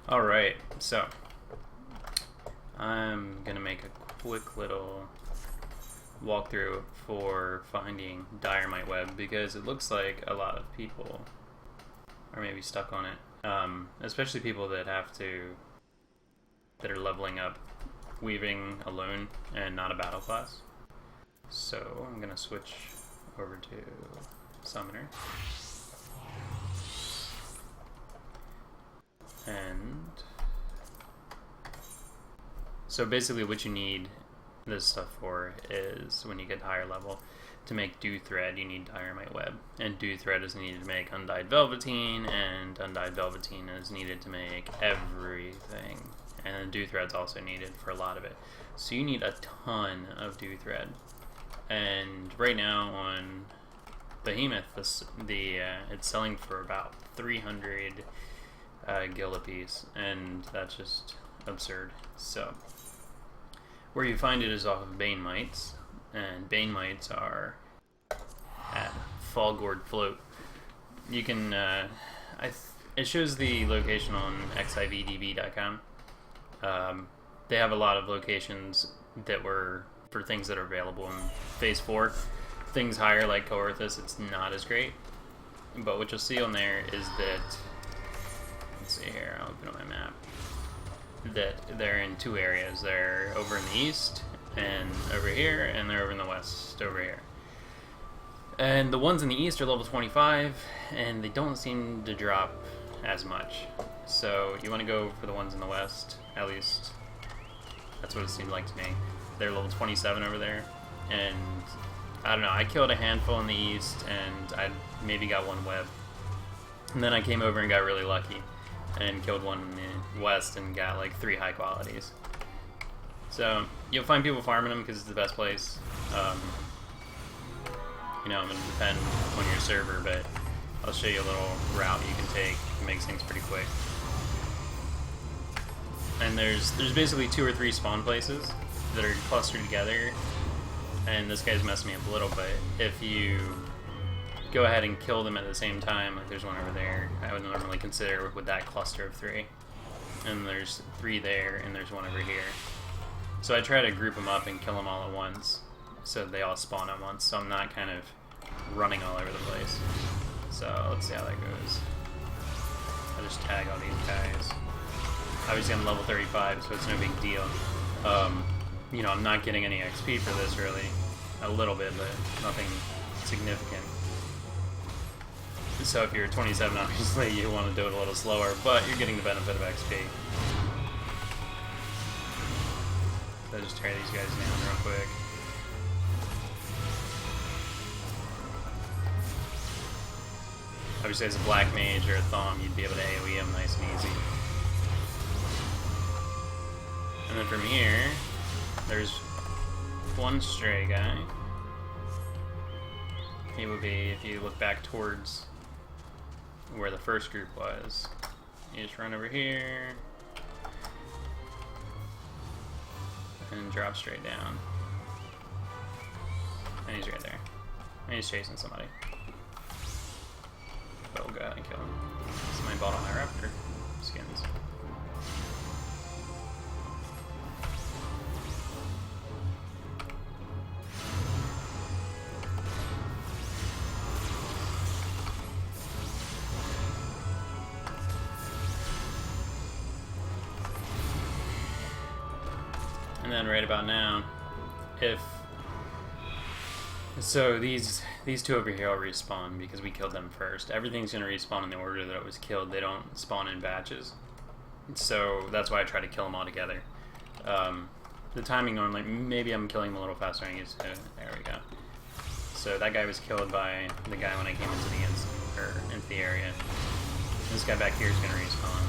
Alright, so I'm gonna make a quick little walkthrough for finding Diremite Web because it looks like a lot of people are maybe stuck on it, especially people that are leveling up weaving alone and not a battle class. So I'm gonna switch over to Summoner. And so basically what you need this stuff for is when you get higher level to make Dew Thread you need Diremite Web, and Dew Thread is needed to make Undyed Velveteen, and Undyed Velveteen is needed to make everything, and Dew Thread's also needed for a lot of it. So you need a ton of Dew Thread, and right now on Behemoth it's selling for about 300 gil a piece, and that's just absurd. So where you find it is off of Bane Mites, and Bane Mites are at Fallgourd Float. You can it shows the location on xivdb.com. They have a lot of locations that were for things that are available in Phase 4. Things higher like Coerthus, it's not as great, but what you'll see on there is that, let's see here, I'll open up my map, that they're in two areas. They're over in the east and over here, and they're over in the west over here. And the ones in the east are level 25, and they don't seem to drop as much. So you want to go for the ones in the west, at least that's what it seemed like to me. They're level 27 over there, and I don't know, I killed a handful in the east, and I maybe got one web. And then I came over and got really lucky and killed one in the west and got like 3 high qualities. So you'll find people farming them because it's the best place. You know, I'm going to depend on your server, but I'll show you a little route you can take. It makes things pretty quick. And there's basically 2 or 3 spawn places that are clustered together, and this guy's messing me up a little bit. If you go ahead and kill them at the same time, like there's one over there, I would normally consider with that cluster of 3. And there's 3 there, and there's one over here. So I try to group them up and kill them all at once, so they all spawn at once, so I'm not kind of running all over the place. So let's see how that goes. I'll just tag all these guys. Obviously I'm level 35, so it's no big deal. You know, I'm not getting any XP for this really. A little bit, but nothing significant. So if you're 27, obviously you want to do it a little slower, but you're getting the benefit of XP. So just tear these guys down real quick. Obviously as a black mage or a thom, you'd be able to AoE them nice and easy. And then from here, there's one stray guy. He would be, if you look back towards where the first group was, you just run over here and drop straight down. And he's right there. And he's chasing somebody. But we'll go ahead and kill him. Somebody bought all my raptor skins. And then right about now, so these 2 over here will respawn because we killed them first. Everything's gonna respawn in the order that it was killed. They don't spawn in batches, so that's why I try to kill them all together. The timing normally, maybe I'm killing them a little faster than I used to. There we go. So that guy was killed by the guy when I came into the area. This guy back here is gonna respawn.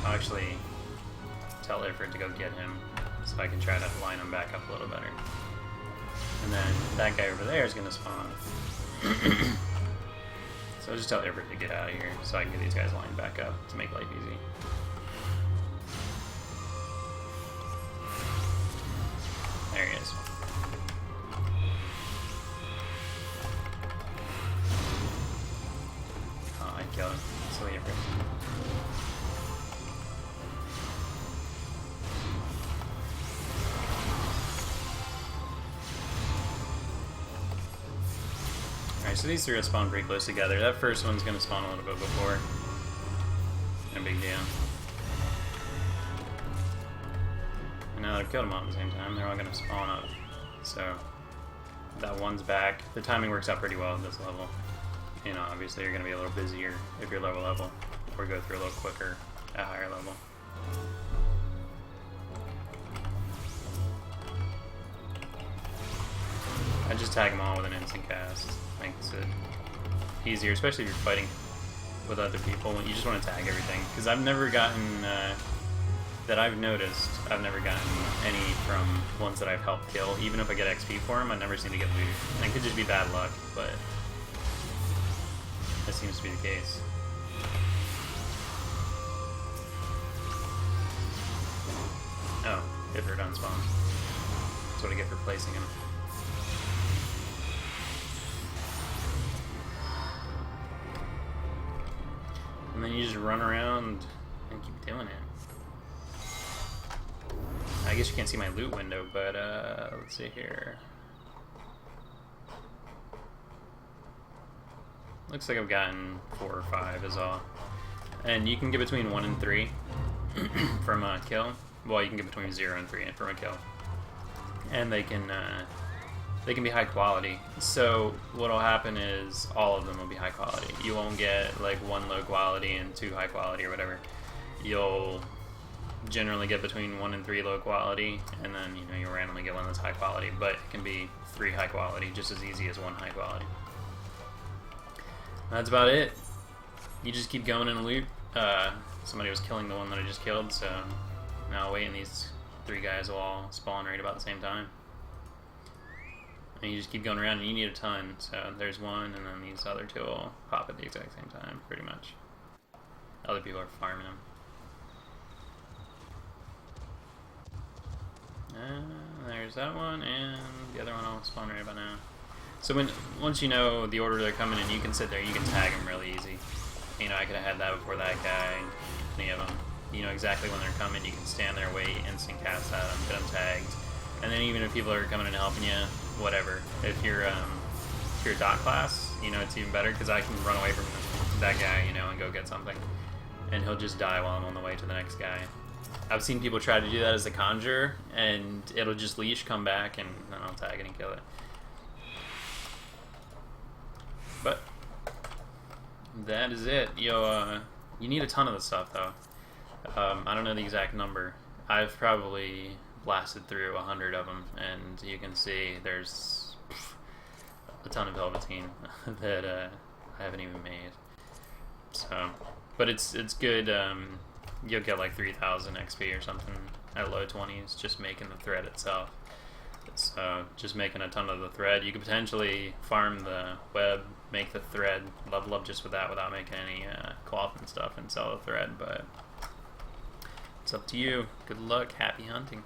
I'll actually tell her for it to go get him, so I can try to line him back up a little better. And then that guy over there is going to spawn. So I'll just tell Everett to get out of here so I can get these guys lined back up to make life easy. There he is. Oh, I killed so yeah. Alright, so these three will spawn pretty close together. That first one's gonna spawn a little bit before. No big deal. And now that I've killed them all at the same time, they're all gonna spawn up. So that one's back. The timing works out pretty well at this level. You know, obviously you're gonna be a little busier if you're lower level, or go through a little quicker at higher level. I just tag them all with an instant cast. Makes it easier, especially if you're fighting with other people. You just want to tag everything. Because I've never gotten, that I've noticed, I've never gotten any from ones that I've helped kill. Even if I get XP for them, I never seem to get loot. And it could just be bad luck, but that seems to be the case. Oh, hit for done spawn. That's what I get for placing him. And then you just run around and keep doing it. I guess you can't see my loot window, but let's see here. Looks like I've gotten 4 or 5 is all. And you can get between 1 and 3 from a kill. Well, you can get between 0 and 3 from a kill. And they can be high quality. So what'll happen is all of them will be high quality. You won't get like 1 low quality and 2 high quality or whatever. You'll generally get between 1 and 3 low quality, and then you randomly get one that's high quality. But it can be 3 high quality just as easy as 1 high quality. That's about it. You just keep going in a loop. Somebody was killing the one that I just killed, so now waiting these 3 guys will all spawn right about the same time. And you just keep going around, and you need a ton. So there's one, and then these other 2 will pop at the exact same time, pretty much. Other people are farming them. There's that one, and the other one will spawn right about now. So once you know the order they're coming in, you can sit there, you can tag them really easy. You know, I could have had that before that guy, any of them. You know exactly when they're coming, you can stand there, wait, instant cast at them, get them tagged. And then even if people are coming and helping you, whatever. If you're a dot class, it's even better because I can run away from that guy, and go get something. And he'll just die while I'm on the way to the next guy. I've seen people try to do that as a conjurer, and it'll just leash, come back, and then I'll tag it and kill it. But that is it. You need a ton of this stuff, though. I don't know the exact number. I've probably blasted through 100 of them, and you can see there's a ton of Velveteen that I haven't even made. So, but it's good. You'll get like 3,000 XP or something at low 20s just making the thread itself. So just making a ton of the thread. You could potentially farm the web, make the thread, level up just with that without making any cloth and stuff, and sell the thread, but it's up to you. Good luck, happy hunting.